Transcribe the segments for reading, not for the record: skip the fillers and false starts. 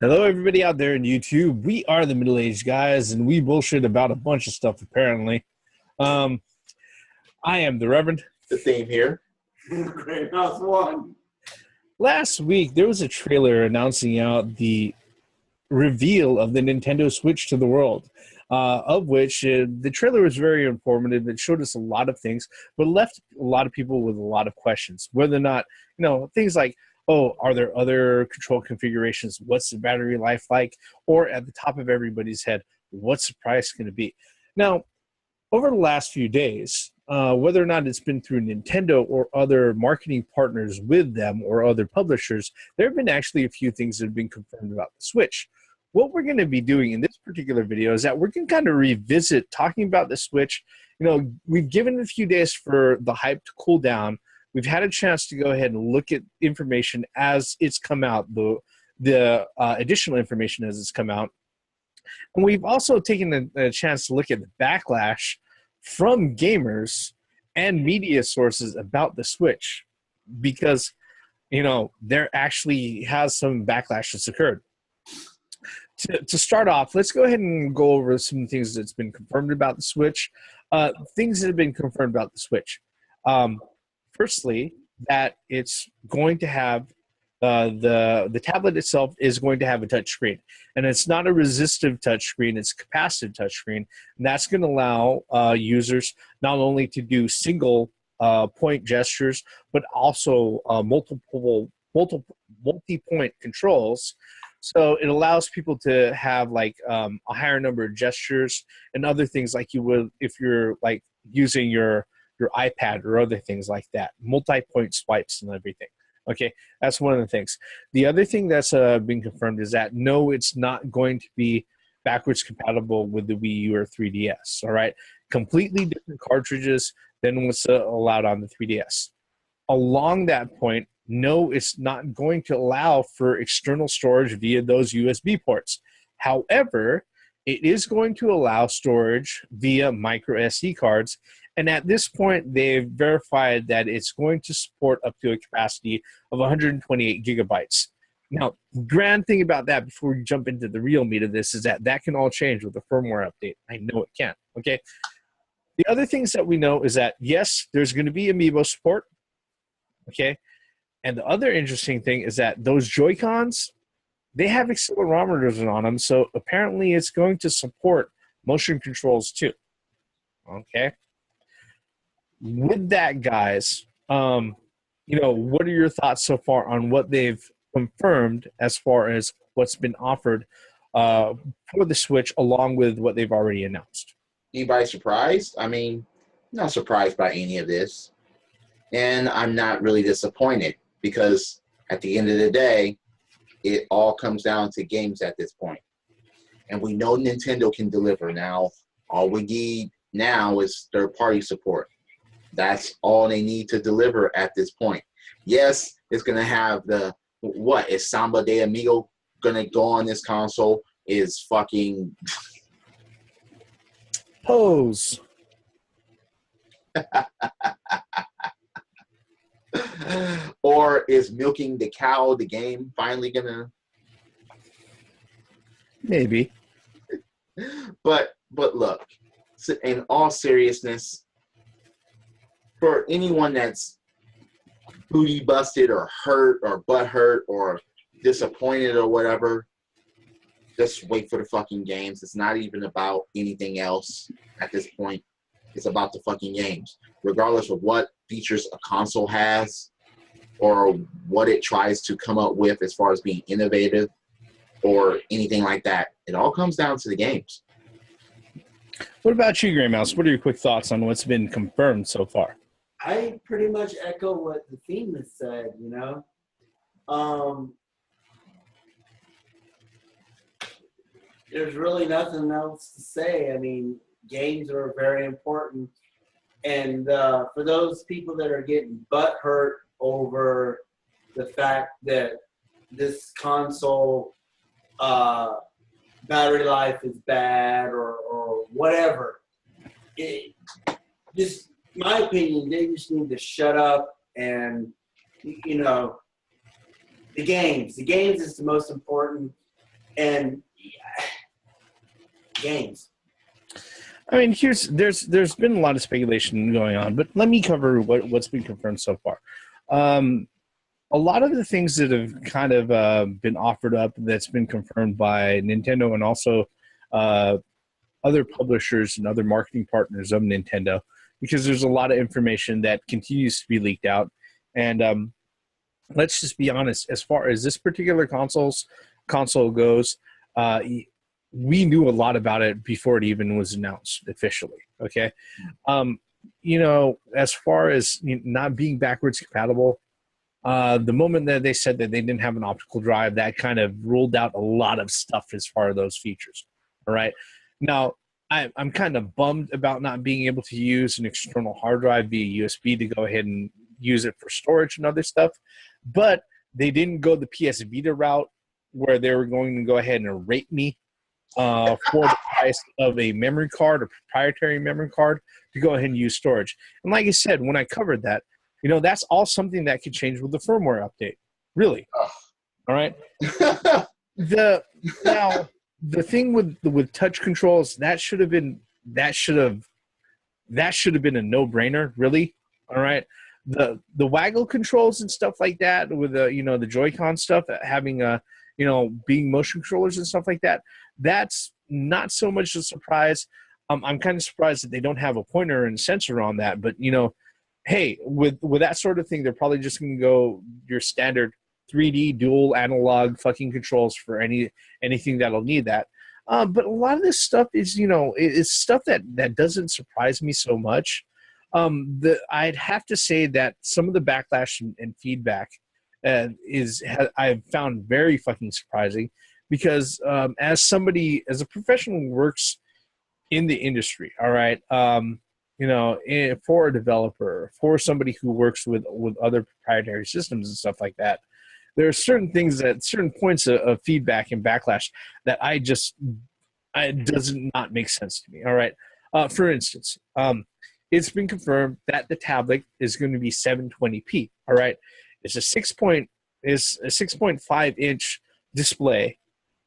Hello, everybody out there in YouTube. We are the middle-aged guys, and we bullshit about a bunch of stuff, apparently. I am the Reverend. The theme here. Great House One. Last week, there was a trailer announcing out the reveal of the Nintendo Switch to the world, of which the trailer was very informative. It showed us a lot of things, but left a lot of people with a lot of questions. Whether or not, things like, oh, are there other control configurations? What's the battery life like? Or at the top of everybody's head, what's the price going to be? Now, over the last few days, whether or not it's been through Nintendo or other marketing partners with them or other publishers, there have been actually a few things that have been confirmed about the Switch. What we're going to be doing in this particular video is that we're going to kind of revisit talking about the Switch. We've given it a few days for the hype to cool down. We've had a chance to go ahead and look at information as it's come out, the additional information as it's come out. And we've also taken a chance to look at the backlash from gamers and media sources about the Switch because, there actually has some backlash that's occurred. To start off, let's go ahead and go over some things that's been confirmed about the Switch. Things that have been confirmed about the Switch. Firstly, that it's going to have the tablet itself is going to have a touch screen, and it's not a resistive touch screen; it's a capacitive touch screen, and that's going to allow users not only to do single point gestures, but also multi-point controls. So it allows people to have like a higher number of gestures and other things like you would if you're like using your iPad or other things like that, multi-point swipes and everything. Okay, that's one of the things. The other thing that's been confirmed is that, no, it's not going to be backwards compatible with the Wii U or 3DS, all right? Completely different cartridges than what's allowed on the 3DS. Along that point, no, it's not going to allow for external storage via those USB ports. However, it is going to allow storage via micro SD cards. And at this point, they've verified that it's going to support up to a capacity of 128 gigabytes. Now, the grand thing about that, before we jump into the real meat of this, is that can all change with a firmware update. I know it can, okay? The other things that we know is that, yes, there's going to be Amiibo support, okay? And the other interesting thing is that those Joy-Cons, they have accelerometers on them, so apparently it's going to support motion controls too, okay? With that, guys, what are your thoughts so far on what they've confirmed as far as what's been offered for the Switch along with what they've already announced? Anybody surprised? I mean, I'm not surprised by any of this. And I'm not really disappointed because at the end of the day, it all comes down to games at this point. And we know Nintendo can deliver now. All we need now is third-party support. That's all they need to deliver at this point. Yes, it's going to have is Samba de Amigo going to go on this console? Is fucking... Pose. Or is Milking the Cow, the game, finally going to... Maybe. But look, in all seriousness, for anyone that's booty busted or hurt or butt hurt or disappointed or whatever, just wait for the fucking games. It's not even about anything else at this point. It's about the fucking games. Regardless of what features a console has or what it tries to come up with as far as being innovative or anything like that, it all comes down to the games. What about you, Grey Mouse? What are your quick thoughts on what's been confirmed so far? I pretty much echo what the theme has said, There's really nothing else to say. I mean, games are very important. And for those people that are getting butt hurt over the fact that this console battery life is bad or whatever, just my opinion, they just need to shut up and, the games. The games is the most important. And games. I mean, there's been a lot of speculation going on, but let me cover what's been confirmed so far. A lot of the things that have kind of been offered up that's been confirmed by Nintendo and also other publishers and other marketing partners of Nintendo, because there's a lot of information that continues to be leaked out. And let's just be honest, as far as this particular console goes, we knew a lot about it before it even was announced officially. Okay. As far as not being backwards compatible, the moment that they said that they didn't have an optical drive, that kind of ruled out a lot of stuff as far as those features. All right. Now, I'm kind of bummed about not being able to use an external hard drive via USB to go ahead and use it for storage and other stuff. But they didn't go the PS Vita route where they were going to go ahead and rate me for the price of a memory card, a proprietary memory card, to go ahead and use storage. And like I said, when I covered that, that's all something that could change with the firmware update. Really. All right. The thing with touch controls, that should have been a no-brainer, really. All right. The waggle controls and stuff like that with the Joy-Con stuff having being motion controllers and stuff like that, that's not so much a surprise. I'm kind of surprised that they don't have a pointer and sensor on that, but hey, with that sort of thing, they're probably just going to go your standard 3D dual analog fucking controls for anything that'll need that. But a lot of this stuff is, it's stuff that doesn't surprise me so much. I'd have to say that some of the backlash and feedback I've found very fucking surprising, because as a professional who works in the industry, all right, for a developer, for somebody who works with other proprietary systems and stuff like that, there are certain points of feedback and backlash that it does not make sense to me. All right. For instance, it's been confirmed that the tablet is going to be 720p. All right. It's a 6.5 inch display.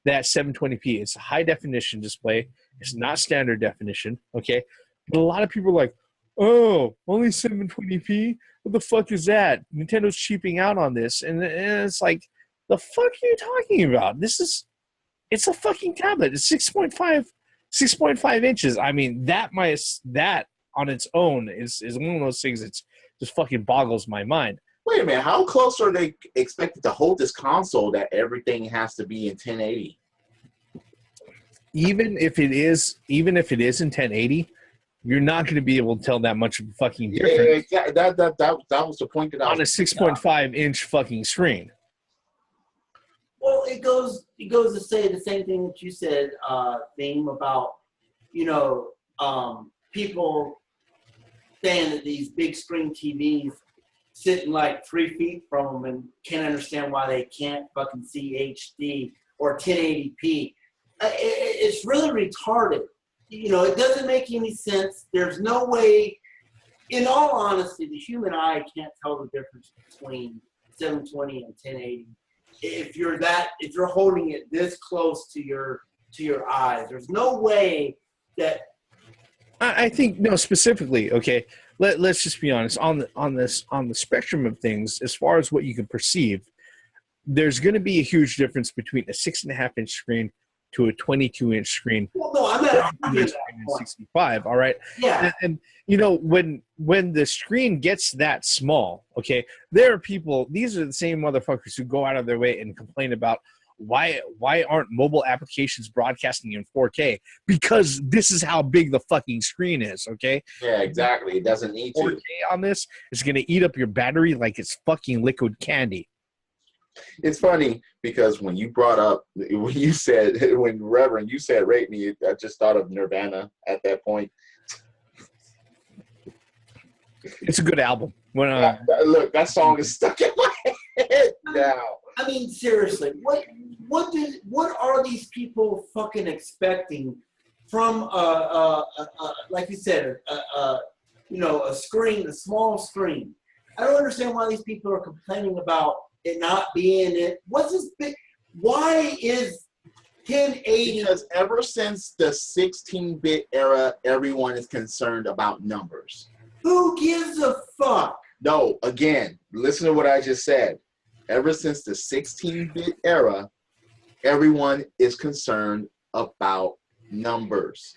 That's 720p. It's a high definition display. It's not standard definition. Okay. But a lot of people are like, oh, only 720p? What the fuck is that? Nintendo's cheaping out on this. And it's like, the fuck are you talking about? It's a fucking tablet. It's 6.5 inches. I mean, that on its own is one of those things that just fucking boggles my mind. Wait a minute. How close are they expected to hold this console that everything has to be in 1080? Even if it is in 1080, you're not going to be able to tell that much of a fucking difference. Yeah, that was the point that I was on a 6.5 inch fucking screen. Well, it goes to say the same thing that you said, theme about people saying that these big screen TVs sitting like 3 feet from them and can't understand why they can't fucking see HD or 1080p. It's really retarded. It doesn't make any sense. There's no way, in all honesty, the human eye can't tell the difference between 720 and 1080. If you're holding it this close to your eyes, there's no way that. I think specifically. Okay, let's just be honest on the spectrum of things. As far as what you can perceive, there's going to be a huge difference between a 6.5 inch screen to a 22 inch screen. Well, no, I'm not arguing that 65. All right. Yeah. And when the screen gets that small, okay, there are people. These are the same motherfuckers who go out of their way and complain about why aren't mobile applications broadcasting in 4K? Because this is how big the fucking screen is. Okay. Yeah, exactly. It doesn't need to. 4K on this is going to eat up your battery like it's fucking liquid candy. It's funny because when you brought up, when you said rate me, I just thought of Nirvana at that point. It's a good album. Look, that song is stuck in my head now. I mean, seriously, what are these people fucking expecting from like you said, a screen, a small screen? I don't understand why these people are complaining about it not being it. What's this big? Why is 1080. Because ever since the 16-bit era, everyone is concerned about numbers. Who gives a fuck? No, again, listen to what I just said. Ever since the 16-bit era, everyone is concerned about numbers.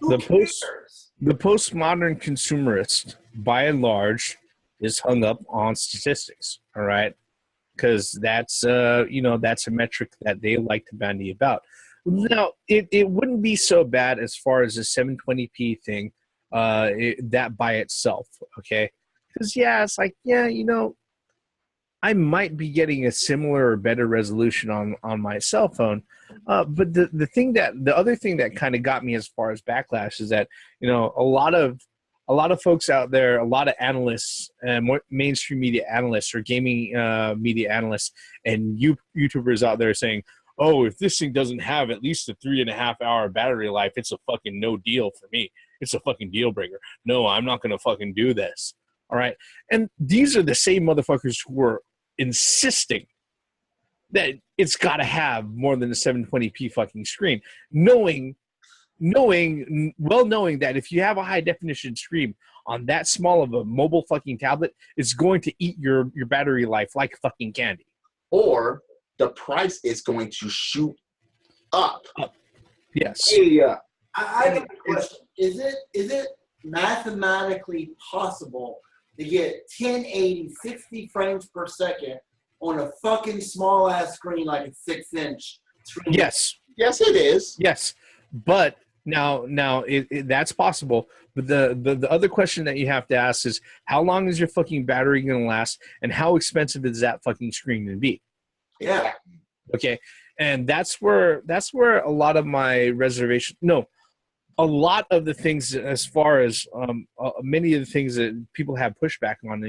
Who The cares? postmodern consumerist, by and large, is hung up on statistics. All right, because that's that's a metric that they like to bandy about. Now, it wouldn't be so bad as far as the 720p thing, that by itself. Okay, because it's like I might be getting a similar or better resolution on my cell phone. But the other thing that kind of got me as far as backlash is that a lot of folks out there, a lot of analysts and mainstream media analysts or gaming media analysts and YouTubers out there saying, oh, if this thing doesn't have at least a 3.5 hour battery life, it's a fucking no deal for me. It's a fucking deal breaker. No, I'm not going to fucking do this. All right. And these are the same motherfuckers who were insisting that it's got to have more than a 720p fucking screen, knowing that if you have a high definition screen on that small of a mobile fucking tablet, it's going to eat your battery life like fucking candy. Or the price is going to shoot up. Yes. Yeah. I got a question. Is it mathematically possible to get 1080 60 frames per second on a fucking small ass screen like a 6-inch screen? Yes. Yes, it is. Yes. But now that's possible. But the other question that you have to ask is, how long is your fucking battery going to last, and how expensive is that fucking screen going to be? Yeah. Okay. And that's where a lot of my reservation. No, a lot of the things, as far as many of the things that people have pushback on,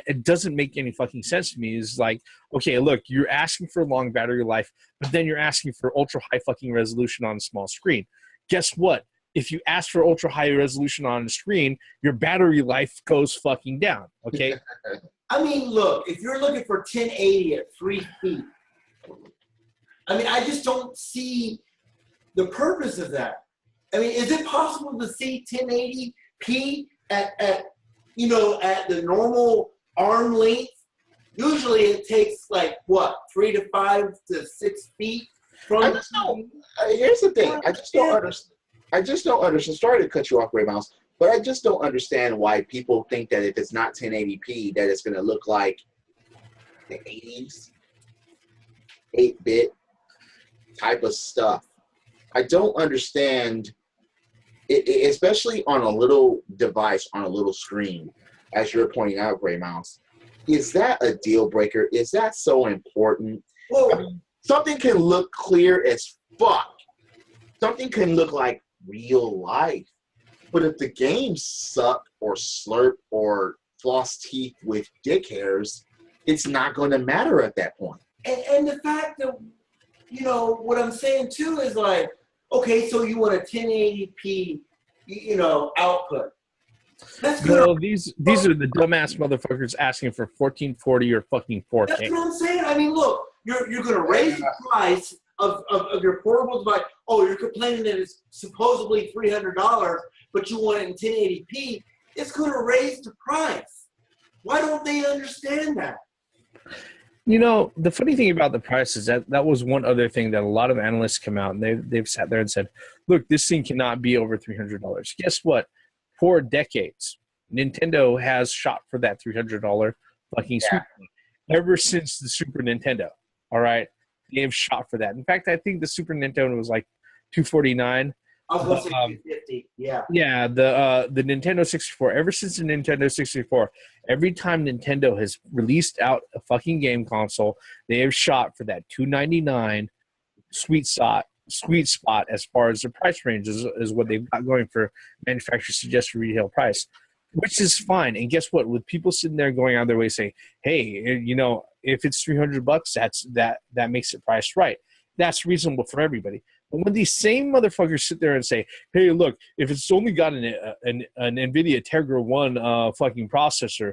it doesn't make any fucking sense to me. Is like, okay, look, you're asking for long battery life, but then you're asking for ultra high fucking resolution on a small screen. Guess what? If you ask for ultra high resolution on a screen, your battery life goes fucking down. Okay. I mean, look, if you're looking for 1080 at 3 feet, I mean, I just don't see the purpose of that. I mean, is it possible to see 1080p at the normal arm length? Usually it takes like what, 3 to 5 to 6 feet from. I just don't. Here's the thing. I just don't understand. Sorry to cut you off, Ray Mouse, but I just don't understand why people think that if it's not 1080p, that it's going to look like the 80s, 8-bit type of stuff. I don't understand it, especially on a little device, on a little screen, as you're pointing out, Gray Mouse. Is that a deal breaker? Is that so important? Well, I mean, something can look clear as fuck. Something can look like real life. But if the games suck or slurp or floss teeth with dick hairs, it's not going to matter at that point. and the fact that, what I'm saying too is like, okay, so you want a 1080p, output. That's good. Well, these are the dumbass motherfuckers asking for 1440 or fucking 4K. That's what I'm saying. I mean, look, you're going to raise the price of your portable device. Oh, you're complaining that it's supposedly $300, but you want it in 1080p. It's going to raise the price. Why don't they understand that? The funny thing about the price is that was one other thing that a lot of analysts come out and they've sat there and said, look, this thing cannot be over $300. Guess what? For decades, Nintendo has shot for that $300 fucking Super. Ever since the Super Nintendo, all right? They have shot for that. In fact, I think the Super Nintendo was like $249. I was going to say 250. Yeah. Yeah, the Nintendo 64. Ever since the Nintendo 64, every time Nintendo has released out a fucking game console, they have shot for that $299 sweet spot as far as the price range is what they've got going for manufacturer suggested retail price, which is fine. And guess what? With people sitting there going out of their way saying, hey, if it's $300, that makes it priced right. That's reasonable for everybody. But when these same motherfuckers sit there and say, hey, look, if it's only got an NVIDIA Tegra 1 fucking processor,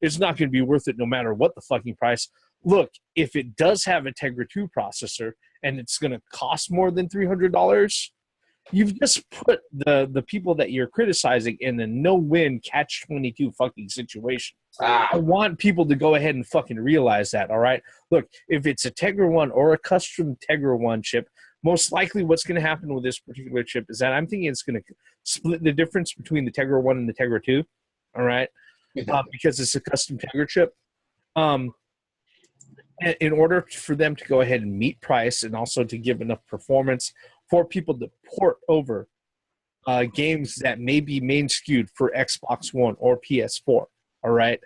it's not going to be worth it no matter what the fucking price. look, if it does have a Tegra 2 processor and it's going to cost more than $300, you've just put the people that you're criticizing in a no-win catch-22 fucking situation. I want people to go ahead and fucking realize that, all right? Look, if it's a Tegra 1 or a custom Tegra 1 chip, most likely what's going to happen with this particular chip is that I'm thinking it's going to split the difference between the Tegra 1 and the Tegra 2, all right? Because it's a custom Tegra chip. In order for them to go ahead and meet price and also to give enough performance for people to port over games that may be main skewed for Xbox One or PS4, all right?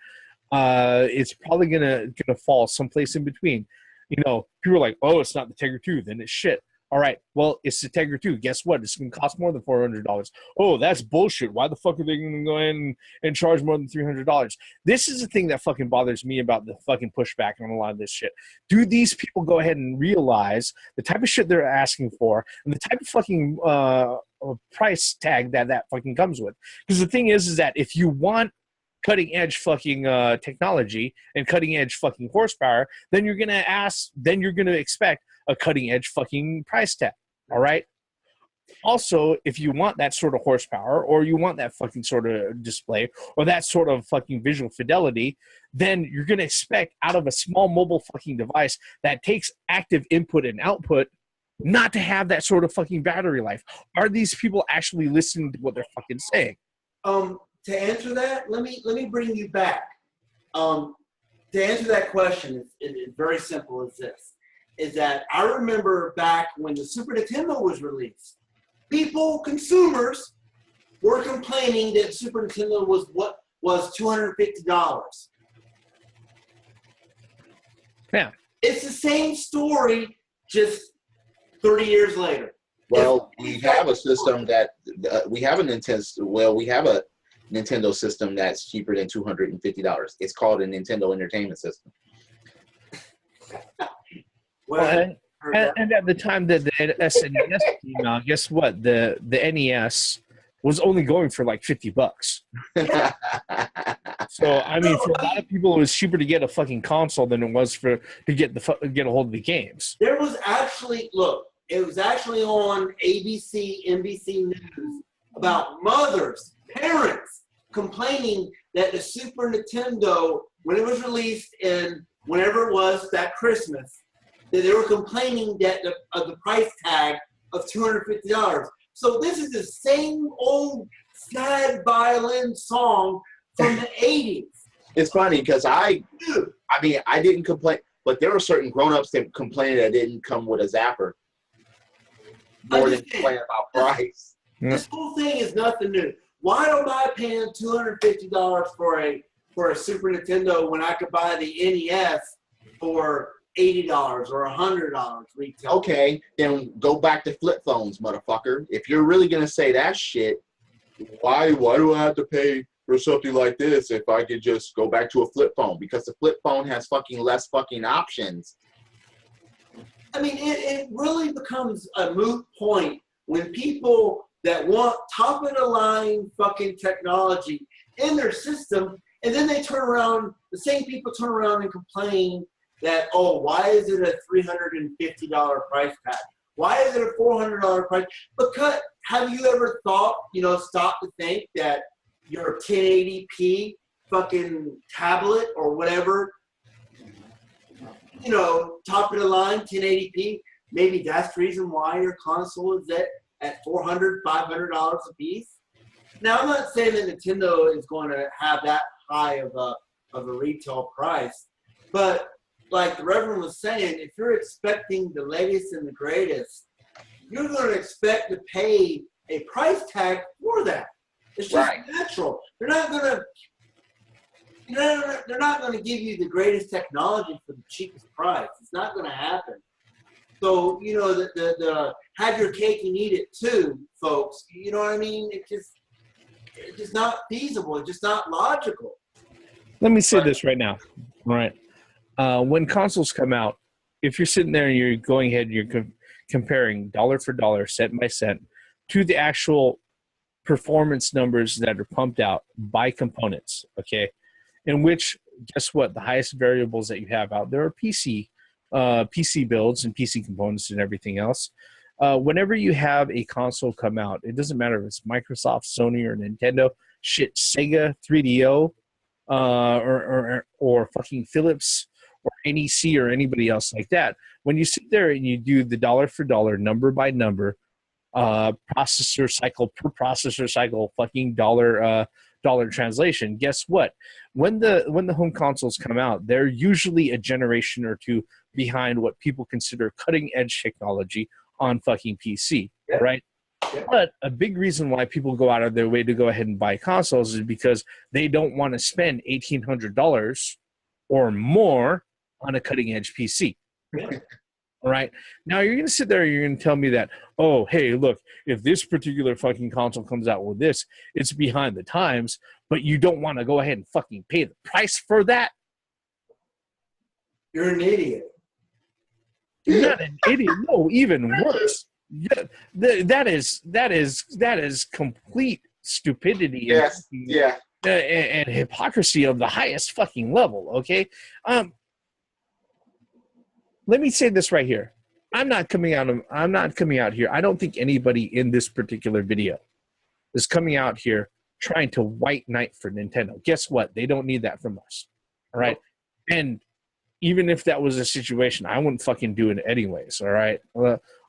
It's probably gonna fall someplace in between. You know, people are like, oh, it's not the Tegra 2, then it's shit. All right, well, it's the Tegra 2. Guess what? It's going to cost more than $400. Oh, that's bullshit. Why the fuck are they going to go in and charge more than $300? This is the thing that fucking bothers me about the fucking pushback on a lot of this shit. Do these people go ahead and realize the type of shit they're asking for and the type of fucking price tag that fucking comes with? Because the thing is that if you want cutting edge fucking technology and cutting edge fucking horsepower, then you're going to expect a cutting edge fucking price tag. All right. Also, if you want that sort of horsepower or you want that fucking sort of display or that sort of fucking visual fidelity, then you're going to expect out of a small mobile fucking device that takes active input and output not to have that sort of fucking battery life. Are these people actually listening to what they're fucking saying? To answer that, let me bring you back. To answer that question, it's very simple as this. Is that I remember back when the Super Nintendo was released, consumers, were complaining that Super Nintendo was $250. Yeah. It's the same story, just 30 years later. Well, we have a system that we have a Nintendo system that's cheaper than $250. It's called a Nintendo Entertainment System. Well, and at the time that the SNES came out, guess what? The NES was only going for like $50. So I mean, for a lot of people, it was cheaper to get a fucking console than it was to get a hold of the games. There was actually it was actually on ABC, NBC News about mothers, parents complaining that the Super Nintendo, when it was released in whenever it was that Christmas, that they were complaining that of the price tag of $250. So this is the same old sad violin song from the 80s. It's funny because I didn't complain, but there were certain grown-ups that complained that it didn't come with a zapper. More than complaining about price. This whole thing is nothing new. Why am I paying $250 for a Super Nintendo when I could buy the NES for $80 or $100 retail? Okay, then go back to flip phones, motherfucker. If you're really gonna say that shit, why do I have to pay for something like this if I could just go back to a flip phone? Because the flip phone has fucking less fucking options. I mean, it really becomes a moot point when people that want top of the line fucking technology in their system, and then the same people turn around and complain that, oh, why is it a $350 price tag? Why is it a $400 price? Because have you ever thought, stop to think that your 1080p fucking tablet or whatever, top of the line 1080p, maybe that's the reason why your console is at $400, $500 a piece? Now, I'm not saying that Nintendo is going to have that high of a retail price, but like the Reverend was saying, if you're expecting the latest and the greatest, you're going to expect to pay a price tag for that. It's just natural. They're not going to give you the greatest technology for the cheapest price. It's not going to happen. So, the have your cake and eat it too, folks. You know what I mean? It's just not feasible. It's just not logical. Let me say this right now. All right. When consoles come out, if you're sitting there and you're going ahead and you're comparing dollar for dollar, cent by cent, to the actual performance numbers that are pumped out by components, okay, in which guess what? The highest variables that you have out there are PC builds and PC components and everything else. Whenever you have a console come out, it doesn't matter if it's Microsoft, Sony, or Nintendo, shit, Sega, 3DO, or fucking Philips, or NEC, or anybody else like that. When you sit there and you do the dollar for dollar, number by number, processor cycle per processor cycle, fucking dollar translation, guess what? When the home consoles come out, they're usually a generation or two behind what people consider cutting edge technology on fucking PC, right? Yeah. But a big reason why people go out of their way to go ahead and buy consoles is because they don't want to spend $1,800 or more on a cutting edge PC. Yeah. All right. Now you're going to sit there and you're going to tell me that, oh, hey, look, if this particular fucking console comes out with this, it's behind the times, but you don't want to go ahead and fucking pay the price for that. You're an idiot. You're not an idiot. No, even worse. Yeah, that is complete stupidity. Yes. And hypocrisy of the highest fucking level. Okay. Let me say this right here. I'm not coming out here. I don't think anybody in this particular video is coming out here trying to white knight for Nintendo. Guess what? They don't need that from us. All right. And even if that was a situation, I wouldn't fucking do it anyways. All right.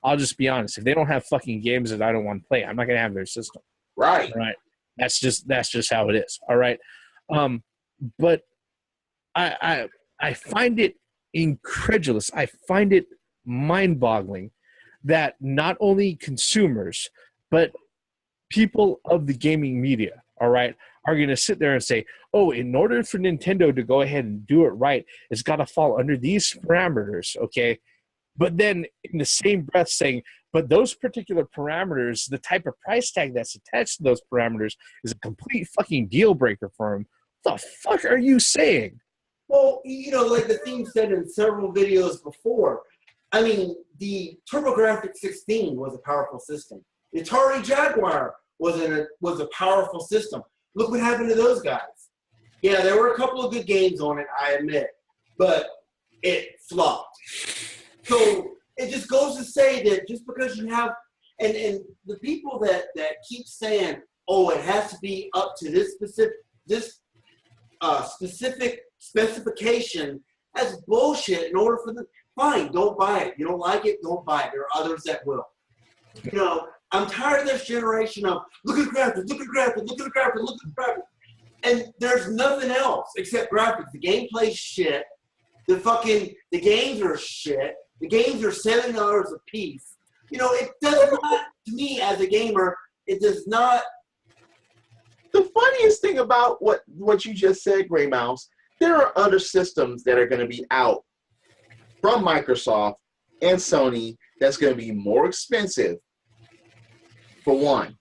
I'll just be honest. If they don't have fucking games that I don't want to play, I'm not going to have their system. Right. All right. That's just how it is. All right. But I find it incredulous. I find it mind-boggling that not only consumers, but people of the gaming media, all right, are going to sit there and say, oh, in order for Nintendo to go ahead and do it right, it's got to fall under these parameters, okay? But then in the same breath saying, but those particular parameters, the type of price tag that's attached to those parameters is a complete fucking deal breaker for them. What the fuck are you saying? Well, like the theme said in several videos before, I mean, the TurboGrafx 16 was a powerful system. The Atari Jaguar was a powerful system. Look what happened to those guys. Yeah, there were a couple of good games on it, I admit, but it flopped. So it just goes to say that just because you have, and the people that keep saying, oh, it has to be up to this specific specification, that's bullshit. In order for fine, don't buy it. You don't like it, don't buy it. There are others that will. I'm tired of this generation of look at graphics, look at graphics, look at graphics, look at graphics. And there's nothing else except graphics. The gameplay's shit. The games are shit. The games are $7 a piece. It does not, to me as a gamer, it does not. The funniest thing about what you just said, Gray Mouse, there are other systems that are going to be out from Microsoft and Sony that's going to be more expensive. For one,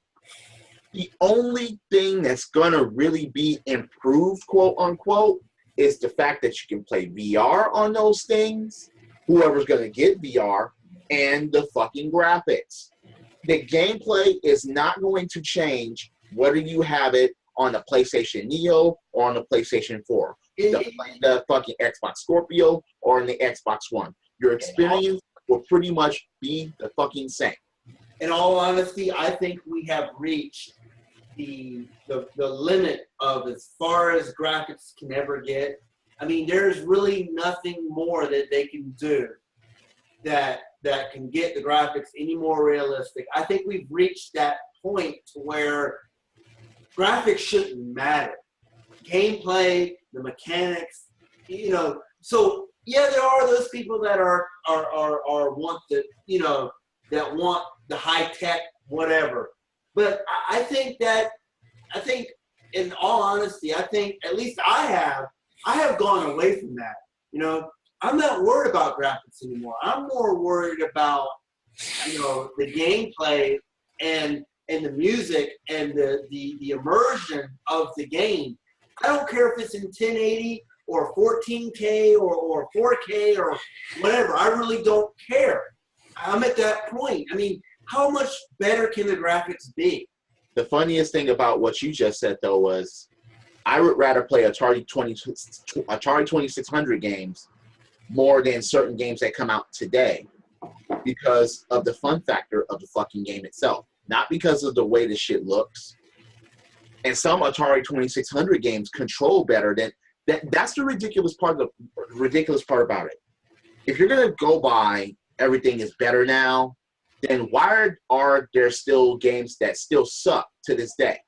the only thing that's going to really be improved, quote unquote, is the fact that you can play VR on those things, whoever's going to get VR, and the fucking graphics. The gameplay is not going to change whether you have it on the PlayStation Neo or on the PlayStation 4, the fucking Xbox Scorpio or on the Xbox One. Your experience will pretty much be the fucking same. In all honesty, I think we have reached the limit of as far as graphics can ever get. I mean, there's really nothing more that they can do that can get the graphics any more realistic. I think we've reached that point to where graphics shouldn't matter. Gameplay, the mechanics, So yeah, there are those people that are want the that want the high tech whatever. But I think in all honesty, I think at least I have gone away from that. I'm not worried about graphics anymore. I'm more worried about the gameplay and the music and the immersion of the game. I don't care if it's in 1080 or 14K or 4K or whatever. I really don't care. I'm at that point. I mean, how much better can the graphics be? The funniest thing about what you just said, though, was I would rather play Atari 2600 games more than certain games that come out today because of the fun factor of the fucking game itself, not because of the way the shit looks. And some Atari 2600 games control better than that. That's the ridiculous part about it. If you're gonna go by everything is better now, then why are there still games that still suck to this day?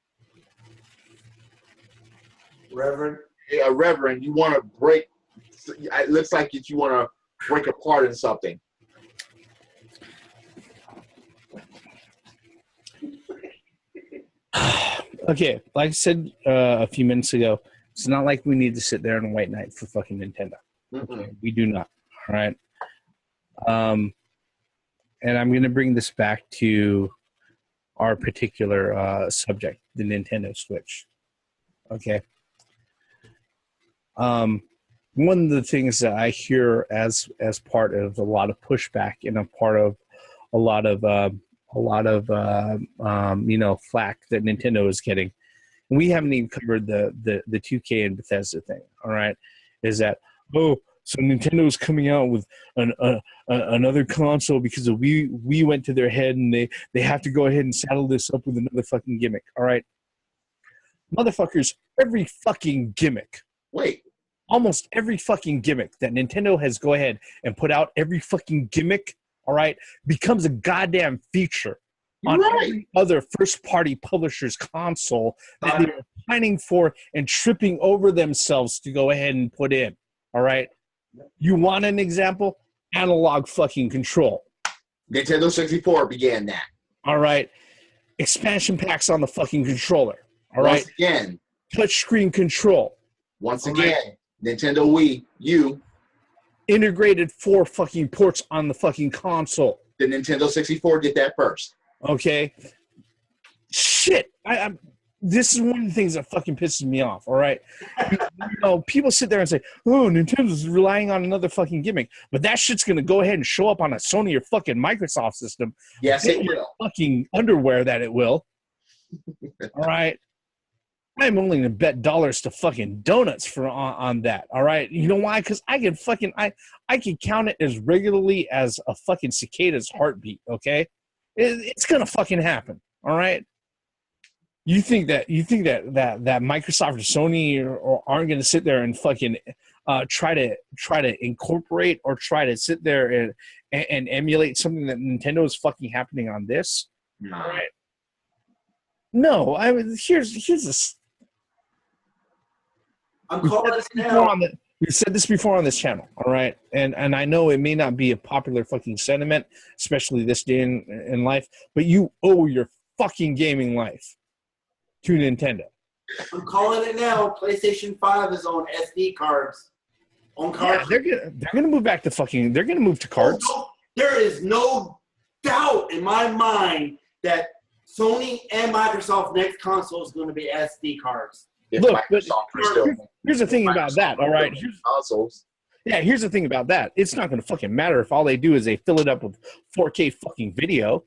Reverend? Yeah, Reverend, you want to break. It looks like you want to break apart in something. Okay, like I said a few minutes ago, it's not like we need to sit there and white knight for fucking Nintendo. Okay, we do not. All right. And I'm going to bring this back to our particular subject, the Nintendo Switch. Okay. One of the things that I hear as part of a lot of pushback and a part of a lot of flack that Nintendo is getting, and we haven't even covered the 2K and Bethesda thing. All right, is that so Nintendo is coming out with another console because we went to their head and they have to go ahead and saddle this up with another fucking gimmick. All right, motherfuckers, every fucking gimmick. Wait. Almost every fucking gimmick that Nintendo has go ahead and put out, every fucking gimmick, all right, becomes a goddamn feature on every other first-party publisher's console that they're planning for and tripping over themselves to go ahead and put in, all right? You want an example? Analog fucking control. Nintendo 64 began that. All right. Expansion packs on the fucking controller, all right? Once again. Touchscreen control. Once again. Right. Nintendo Wii U integrated 4 fucking ports on the fucking console. The Nintendo 64 did that first. Okay. Shit. This is one of the things that fucking pisses me off, all right? People sit there and say, oh, Nintendo's relying on another fucking gimmick. But that shit's going to go ahead and show up on a Sony or fucking Microsoft system. Yes, it will. Fucking underwear that it will. All right? I'm only going to bet dollars to fucking donuts on that, all right? You know why? Because I can count it as regularly as a fucking cicada's heartbeat, okay? It's going to fucking happen, all right? You think that Microsoft or Sony aren't going to sit there and fucking try to incorporate or try to sit there and emulate something that Nintendo is fucking happening on this? No. All right? No, I mean, here's this. We've said this before on this channel, all right? And I know it may not be a popular fucking sentiment, especially this day in life, but you owe your fucking gaming life to Nintendo. I'm calling it now. PlayStation 5 is on SD cards. On cards. Yeah, they're gonna move back to fucking. They're gonna move to cards. There is no doubt in my mind that Sony and Microsoft's next console is going to be SD cards. Look, but here's the thing about that, all right? Here's the thing about that. It's not going to fucking matter if all they do is they fill it up with 4K fucking video.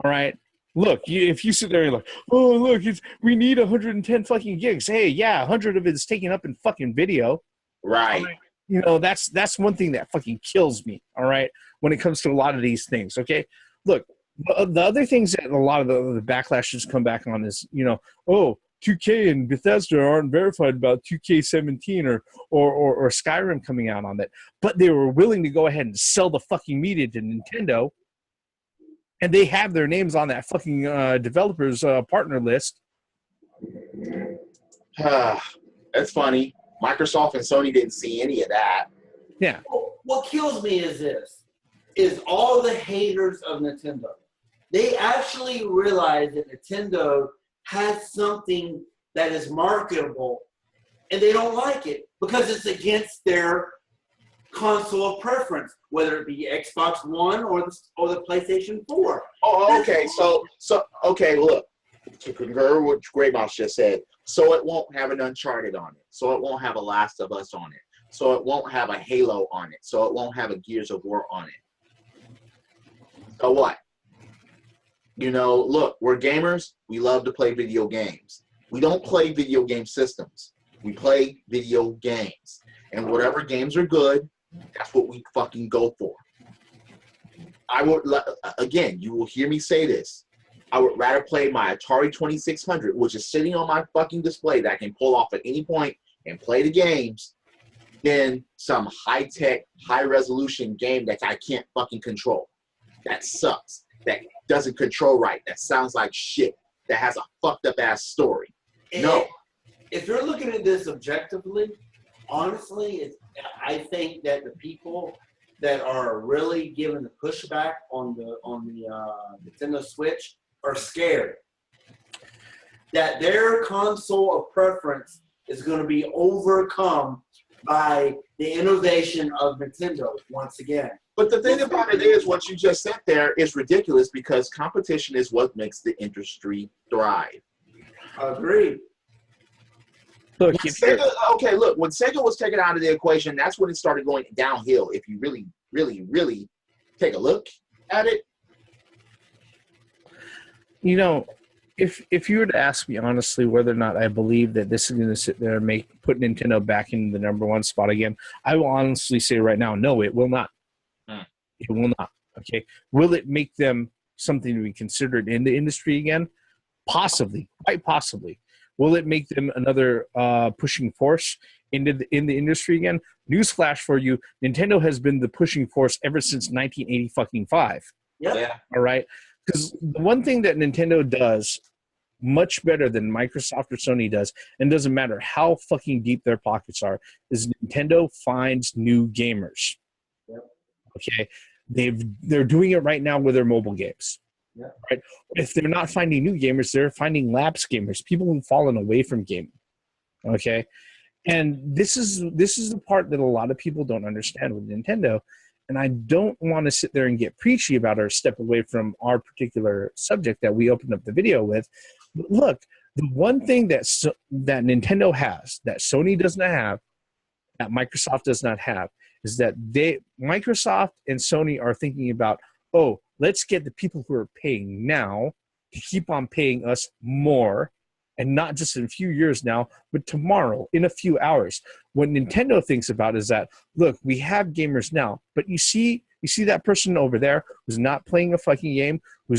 All right? Look, if you sit there and you're like, oh, look, we need 110 fucking gigs. Hey, yeah, 100 of it is taken up in fucking video. Right. You know, that's one thing that fucking kills me, all right, when it comes to a lot of these things, okay? Look, the other things that a lot of the backlashes come back on is, 2K and Bethesda aren't verified about 2K17 or Skyrim coming out on that. But they were willing to go ahead and sell the fucking media to Nintendo, and they have their names on that fucking developers partner list. That's funny. Microsoft and Sony didn't see any of that. Yeah. What kills me is this, is all the haters of Nintendo. They actually realize that Nintendo has something that is marketable, and they don't like it because it's against their console of preference, whether it be Xbox One or the PlayStation 4. Oh, okay. So okay, look, to concur with what Grey Mouse just said, so it won't have an Uncharted on it, so it won't have a Last of Us on it, so it won't have a Halo on it, so it won't have a Gears of War on it. So what? Look, we're gamers. We love to play video games. We don't play video game systems. We play video games. And whatever games are good, that's what we fucking go for. I would, again, you will hear me say this. I would rather play my Atari 2600, which is sitting on my fucking display that I can pull off at any point and play the games, than some high-tech, high-resolution game that I can't fucking control. That sucks. That doesn't control right. That sounds like shit. That has a fucked-up-ass story. No. If you're looking at this objectively, honestly, I think that the people that are really giving the pushback on the Nintendo Switch are scared that their console of preference is going to be overcome by the innovation of Nintendo once again. But the thing about it is, what you just said there is ridiculous because competition is what makes the industry thrive. Agreed. Look, when Sega was taken out of the equation, that's when it started going downhill. If you really, really, really take a look at it. You know, if you were to ask me honestly whether or not I believe that this is going to sit there and put Nintendo back in the number one spot again, I will honestly say right now, no, it will not. It will not. Okay. Will it make them something to be considered in the industry again? Possibly, quite possibly. Will it make them another pushing force in the industry again? Newsflash for you: Nintendo has been the pushing force ever since 1985. Yeah. All right. Because the one thing that Nintendo does much better than Microsoft or Sony does, and doesn't matter how fucking deep their pockets are, is Nintendo finds new gamers. Yep. Okay. They're doing it right now with their mobile games. Yeah. Right. If they're not finding new gamers, they're finding lapsed gamers, people who've fallen away from gaming. Okay. And this is the part that a lot of people don't understand with Nintendo. And I don't want to sit there and get preachy about or step away from our particular subject that we opened up the video with. But look, the one thing that Nintendo has that Sony does not have, that Microsoft does not have, is that Microsoft and Sony are thinking about, oh, let's get the people who are paying now to keep on paying us more, and not just in a few years now, but tomorrow, in a few hours. What Nintendo thinks about is that, look, we have gamers now, but you see that person over there who's not playing a fucking game, who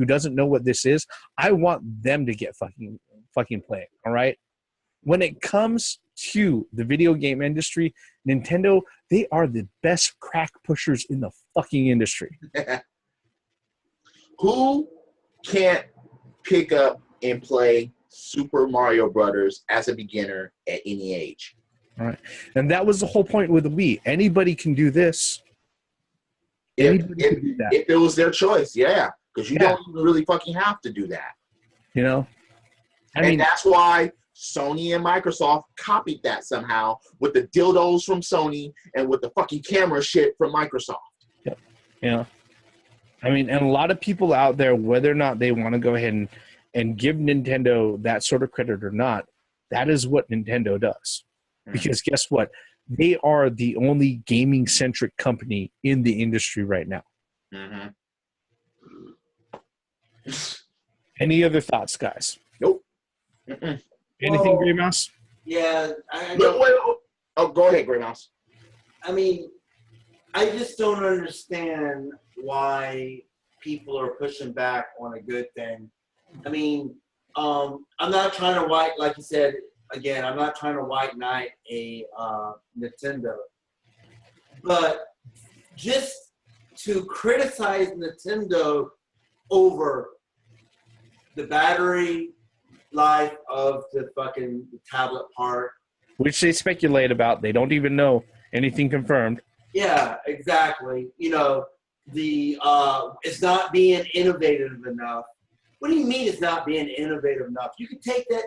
doesn't know what this is. I want them to get fucking playing. All right. When it comes to the video game industry, Nintendo, they are the best crack pushers in the fucking industry. Who can't pick up and play Super Mario Brothers as a beginner at any age? All right. And that was the whole point with the Wii. Anybody can do this. Anybody can do that. If it was their choice, yeah. Because you don't even really fucking have to do that. You know? I mean, mean, that's why Sony and Microsoft copied that somehow with the dildos from Sony and with the fucking camera shit from Microsoft. Yep. You know? I mean, and a lot of people out there, whether or not they want to go ahead and give Nintendo that sort of credit or not, that is what Nintendo does. Because guess what? They are the only gaming-centric company in the industry right now. Mm-hmm. Any other thoughts, guys? Nope. Anything, Grey Mouse? Yeah. Oh, go ahead, Grey Mouse. I mean, I just don't understand why people are pushing back on a good thing. I mean, I'm not trying to like you said, again, I'm not trying to white knight a Nintendo. But just to criticize Nintendo over the battery life of the fucking tablet part. Which they speculate about. They don't even know anything confirmed. Yeah, exactly. You know, it's not being innovative enough. What do you mean it's not being innovative enough? You can take that.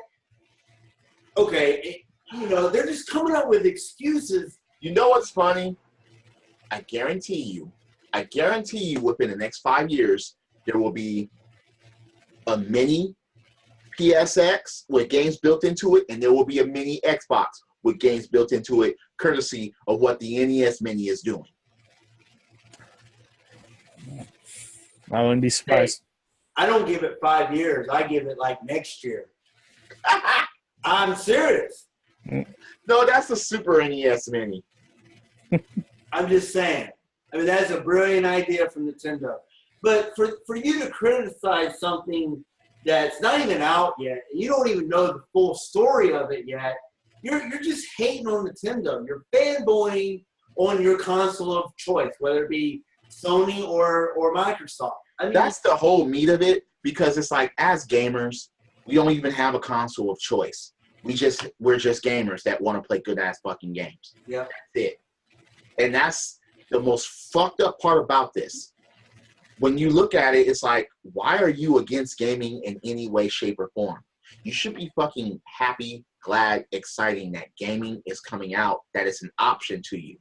Okay, they're just coming up with excuses. You know what's funny? I guarantee you, within the next 5 years, there will be a mini PSX with games built into it, and there will be a mini Xbox with games built into it, courtesy of what the NES Mini is doing. I wouldn't be surprised. I don't give it 5 years. I give it like next year. I'm serious. No, that's a Super NES Mini. I'm just saying. I mean, that's a brilliant idea from Nintendo. But for you to criticize something that's not even out yet, and you don't even know the full story of it yet, you're just hating on Nintendo. You're fanboying on your console of choice, whether it be Sony or Microsoft. I mean, that's the whole meat of it, because it's like, as gamers, we don't even have a console of choice. We're just gamers that want to play good ass fucking games. Yeah. That's it. And that's the most fucked up part about this. When you look at it, it's like, why are you against gaming in any way, shape, or form? You should be fucking happy, glad, exciting that gaming is coming out, that it's an option to you.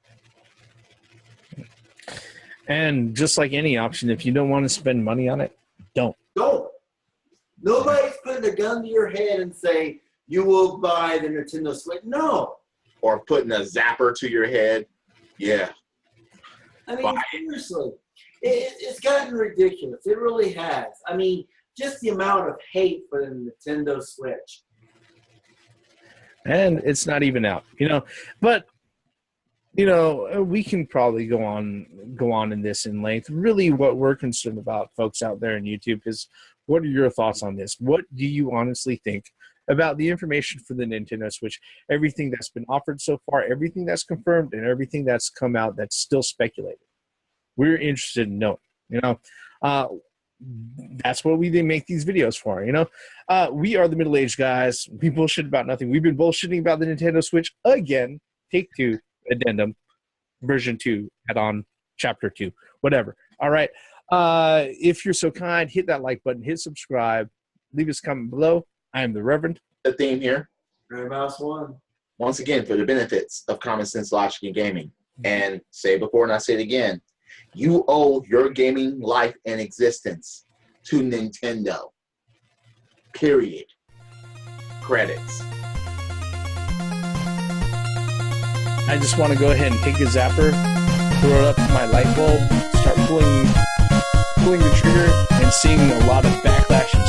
And just like any option, if you don't want to spend money on it, don't. Don't. Nobody's putting a gun to your head and say, you will buy the Nintendo Switch. No. Or putting a zapper to your head. Yeah. I mean, seriously. It's gotten ridiculous. It really has. I mean, just the amount of hate for the Nintendo Switch. And it's not even out, But, we can probably go on in this in length. Really, what we're concerned about, folks out there on YouTube, is what are your thoughts on this? What do you honestly think about the information for the Nintendo Switch? Everything that's been offered so far, everything that's confirmed, and everything that's come out that's still speculated. We're interested in knowing, that's what we make these videos for, we are the middle-aged guys. We bullshit about nothing. We've been bullshitting about the Nintendo Switch again. Take 2, addendum, version 2, add-on, chapter 2, whatever. All right. If you're so kind, hit that like button, hit subscribe, leave us a comment below. I am the Reverend. The theme here. Red Mouse 1. Once again, for the benefits of common sense, logic, and gaming. And say it before and I say it again. You owe your gaming life and existence to Nintendo. Period. Credits. I just want to go ahead and take a zapper, throw it up to my light bulb, start pulling the trigger, and seeing a lot of backlash and